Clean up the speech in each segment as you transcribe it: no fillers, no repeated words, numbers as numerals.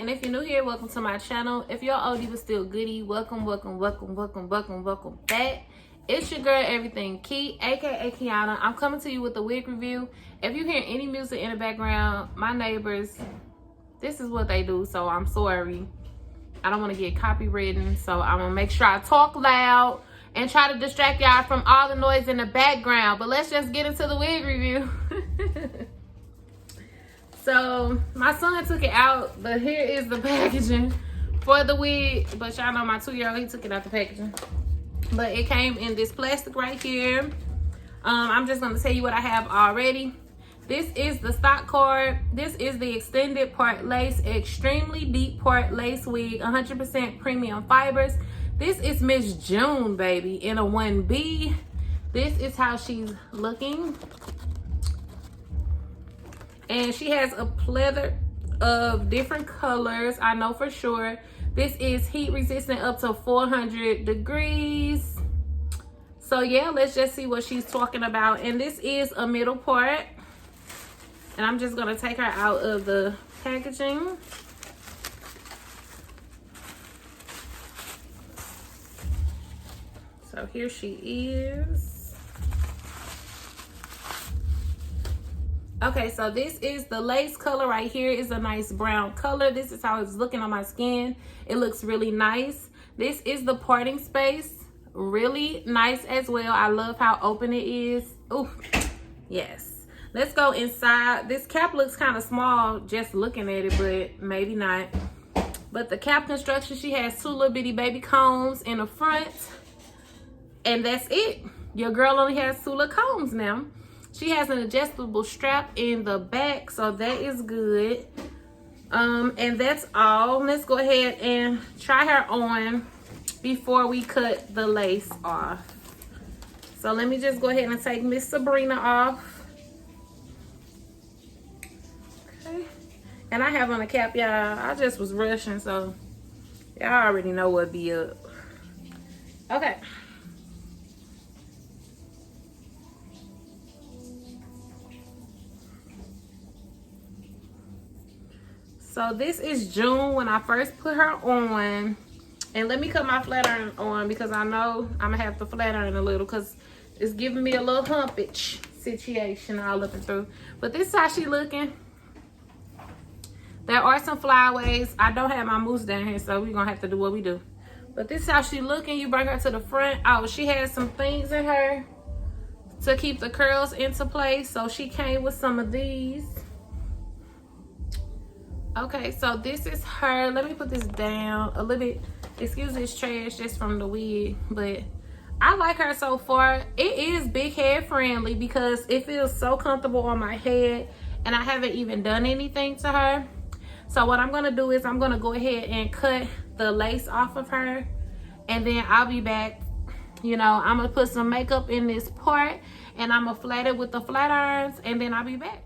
and if you're new here, welcome to my channel. If you're oldie but still goodie, welcome back. It's your girl Everything Key, aka Kiana. I'm coming to you with a wig review. If you hear any music in the background, my neighbors, this is what they do, so I'm sorry. I don't want to get copywritten, so I'm gonna make sure I talk loud and try to distract y'all from all the noise in the background. But let's just get into the wig review. So my son took it out, but here is the packaging for the wig. But y'all know my 2-year-old, he took it out the packaging. But it came in this plastic right here. I'm just gonna tell you what I have already. This is the stock card. This is the extended part lace, extremely deep part lace wig, 100% premium fibers. This is Miss June, baby, in a 1B. This is how she's looking. And she has a plethora of different colors, I know for sure. This is heat resistant up to 400 degrees. So yeah, let's just see what she's talking about. And this is a middle part. And I'm just gonna take her out of the packaging. So here she is. Okay, so this is the lace color right here. Is a nice brown color. This is how it's looking on my skin. It looks really nice. This is the parting space. Really nice as well. I love how open it is. Ooh, yes. Let's go inside. This cap looks kind of small just looking at it, but maybe not. But the cap construction, she has 2 little bitty baby combs in the front. And that's it. Your girl only has 2 little combs now. She has an adjustable strap in the back, so that is good. And that's all. Let's go ahead and try her on before we cut the lace off. So let me just go ahead and take Miss Sabrina off. Okay. And I have on a cap, y'all. I just was rushing, so y'all already know what be up. Okay. So this is June when I first put her on. And let me cut my flat iron on because I know I'm gonna have to flat iron a little because it's giving me a little humpage situation all up and through. But this is how she looking. There are some flyaways. I don't have my mousse down here, so we're gonna have to do what we do. But this is how she looking. You bring her to the front. Oh, she has some things in her to keep the curls into place. So she came with some of these. Okay, so this is her. Let me put this down a little bit. Excuse this trash just from the wig, but I like her so far. It is big head friendly because it feels so comfortable on my head, and I haven't even done anything to her. So what I'm gonna do is I'm gonna go ahead and cut the lace off of her, and then I'll be back. You know, I'm gonna put some makeup in this part, and I'm gonna flat it with the flat irons, and then I'll be back.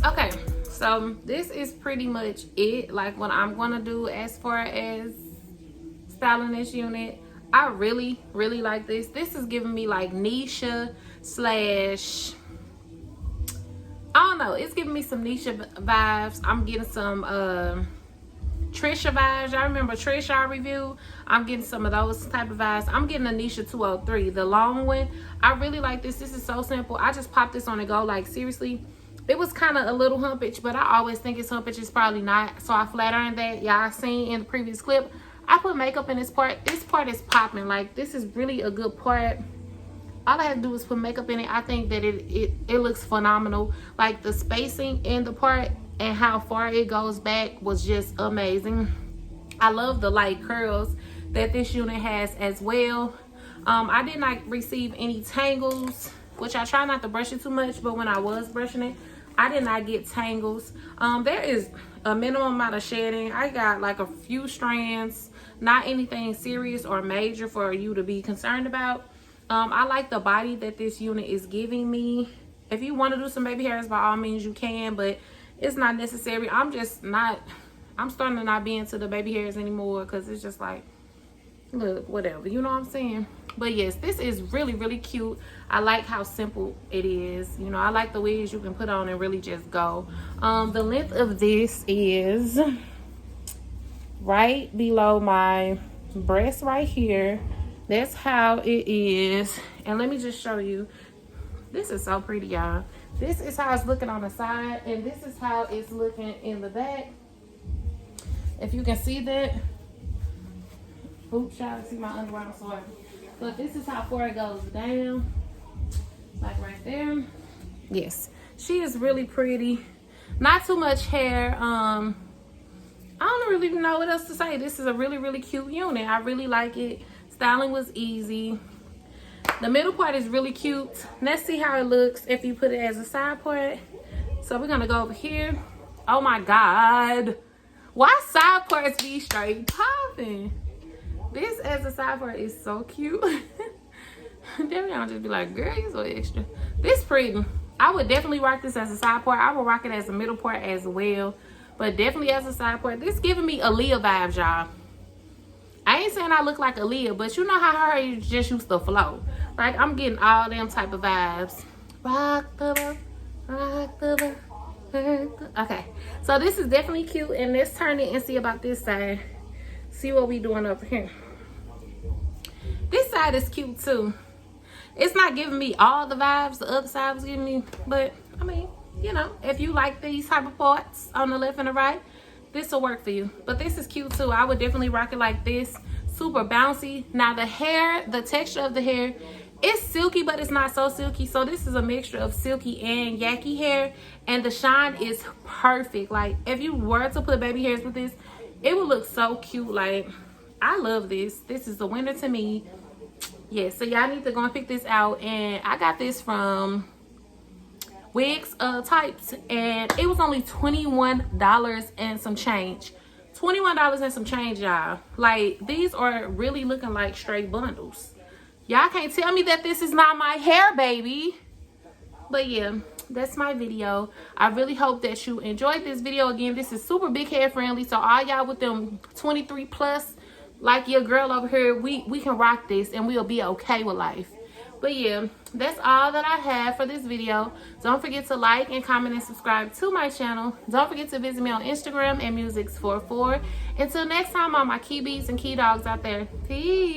Okay, so this is pretty much it, like what I'm gonna do as far as styling this unit. I really like this. This is giving me like Nisha slash, I don't know, it's giving me some Nisha vibes. I'm getting some Trisha vibes. I remember Trisha I review. I'm getting some of those type of vibes. I'm getting Anisha 203, the long one. I really like this. This is so simple. I just popped this on the go. Like, seriously, it was kind of a little humpage, but I always think it's humpage. It's probably not. So I flat ironed that. Y'all seen in the previous clip, I put makeup in this part. This part is popping. Like, this is really a good part. All I had to do was put makeup in it. I think that it looks phenomenal. Like, the spacing in the part and how far it goes back was just amazing. I love the light curls that this unit has as well. I did not receive any tangles, which I try not to brush it too much, but when I was brushing it, I did not get tangles. There is a minimum amount of shedding. I got like a few strands, not anything serious or major for you to be concerned about. I like the body that this unit is giving me. If you want to do some baby hairs, by all means you can, but it's not necessary. I'm starting to not be into the baby hairs anymore, because it's just like, look, whatever, you know what I'm saying? But yes, this is really, really cute. I like how simple it is. You know, I like the wigs you can put on and really just go. The length of this is right below my breast right here. That's how it is. And let me just show you. This is so pretty, y'all. This is how it's looking on the side, and this is how it's looking in the back. If you can see that. Oops, y'all see my underwear, I'm sorry. But this is how far it goes down. Like right there. Yes, she is really pretty. Not too much hair. I don't really know what else to say. This is a really, really cute unit. I really like it. Styling was easy. The middle part is really cute. Let's see how it looks if you put it as a side part. So we're gonna go over here. Oh my God. Why side parts be straight popping? This as a side part is so cute. Then y'all just be like, girl, you so extra. This pretty. I would definitely rock this as a side part. I would rock it as a middle part as well. But definitely as a side part. This giving me Aaliyah vibes, y'all. I ain't saying I look like Aaliyah, but you know how her hair just used to flow. Like, I'm getting all them type of vibes. Rock the boat, rock the boat, rock the... Okay, so this is definitely cute. And let's turn it and see about this side. See what we doing up here. This side is cute too. It's not giving me all the vibes the other side was giving me, but I mean, you know, if you like these type of parts on the left and the right, this will work for you. But this is cute too. I would definitely rock it like this. Super bouncy. Now the hair, the texture of the hair, it's silky, but it's not so silky. So this is a mixture of silky and yaki hair, and the shine is perfect. Like, if you were to put baby hairs with this, it would look so cute. Like, I love this. This is the winner to me. Yes, so y'all need to go and pick this out. And I got this from Wigs Types, and it was only $21 and some change. $21 and some change, y'all. Like, these are really looking like straight bundles. Y'all can't tell me that this is not my hair, baby. But yeah, that's my video. I really hope that you enjoyed this video. Again, this is super big hair friendly, so all y'all with them 23 plus, like your girl over here, we can rock this and we'll be okay with life. But yeah, that's all that I have for this video. Don't forget to like and comment and subscribe to my channel. Don't forget to visit me on Instagram at Musix44. Until next time, all my key beats and key dogs out there. Peace.